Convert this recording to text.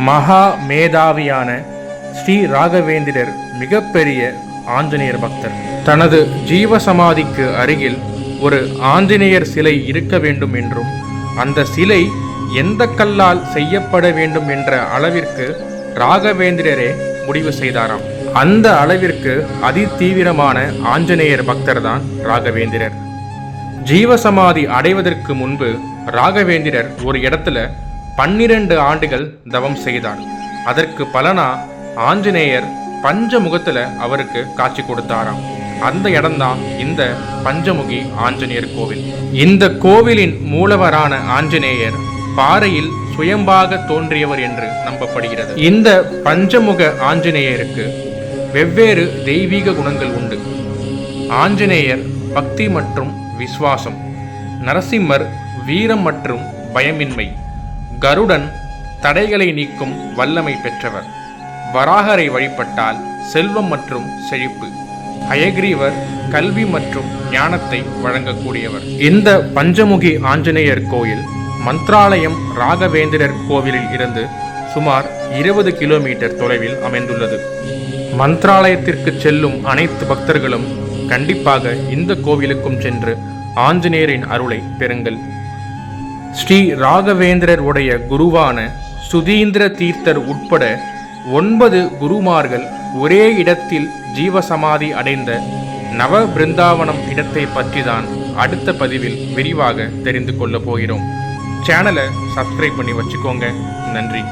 மகா மேதாவியான ஸ்ரீ ராகவேந்திரர் மிகப்பெரிய ஆஞ்சநேயர் பக்தர். தனது ஜீவசமாதிக்கு அருகில் ஒரு ஆஞ்சநேயர் சிலை இருக்க வேண்டும் என்றும் அந்த சிலை எந்த கல்லால் செய்யப்பட வேண்டும் என்ற அளவிற்கு ராகவேந்திரரே முடிவு செய்தாராம். அந்த அளவிற்கு அதிதீவிரமான ஆஞ்சநேயர் பக்தர் தான் ராகவேந்திரர். ஜீவசமாதி அடைவதற்கு முன்பு ராகவேந்திரர் ஒரு இடத்துல 12 ஆண்டுகள் தவம் செய்தார். அதற்கு பலனா ஆஞ்சநேயர் பஞ்சமுகத்துல அவருக்கு காட்சி கொடுத்தாராம். அந்த இடம்தான் இந்த பஞ்சமுகி ஆஞ்சநேயர் கோவில். இந்த கோவிலின் மூலவரான ஆஞ்சநேயர் பாறையில் சுயம்பாக தோன்றியவர் என்று நம்பப்படுகிறது. இந்த பஞ்சமுக ஆஞ்சநேயருக்கு வெவ்வேறு தெய்வீக குணங்கள் உண்டு. ஆஞ்சநேயர் பக்தி மற்றும் விசுவாசம், நரசிம்மர் வீரம் மற்றும் பயமின்மை, கருடன் தடைகளை நீக்கும் வல்லமை பெற்றவர், வராகரை வழிபட்டால் செல்வம் மற்றும் செழிப்பு, ஹயக்ரீவர் கல்வி மற்றும் ஞானத்தை வழங்கக்கூடியவர். இந்த பஞ்சமுகி ஆஞ்சநேயர் கோயில் மந்த்ராலயம் ராகவேந்திரர் கோவிலில் இருந்து சுமார் 20 கிலோமீட்டர் தொலைவில் அமைந்துள்ளது. மந்த்ராலயத்திற்கு செல்லும் அனைத்து பக்தர்களும் கண்டிப்பாக இந்த கோவிலுக்கும் சென்று ஆஞ்சநேயரின் அருளை பெறுங்கள். ஸ்ரீ ராகவேந்திரர் உடைய குருவான சுதீந்திர தீர்த்தர் உட்பட 9 குருமார்கள் ஒரே இடத்தில் ஜீவசமாதி அடைந்த நவ பிருந்தாவனம் இடத்தை பற்றிதான் அடுத்த பதிவில் விரிவாக தெரிந்து கொள்ள போகிறோம். சேனலை சப்ஸ்கிரைப் பண்ணி வச்சுக்கோங்க. நன்றி.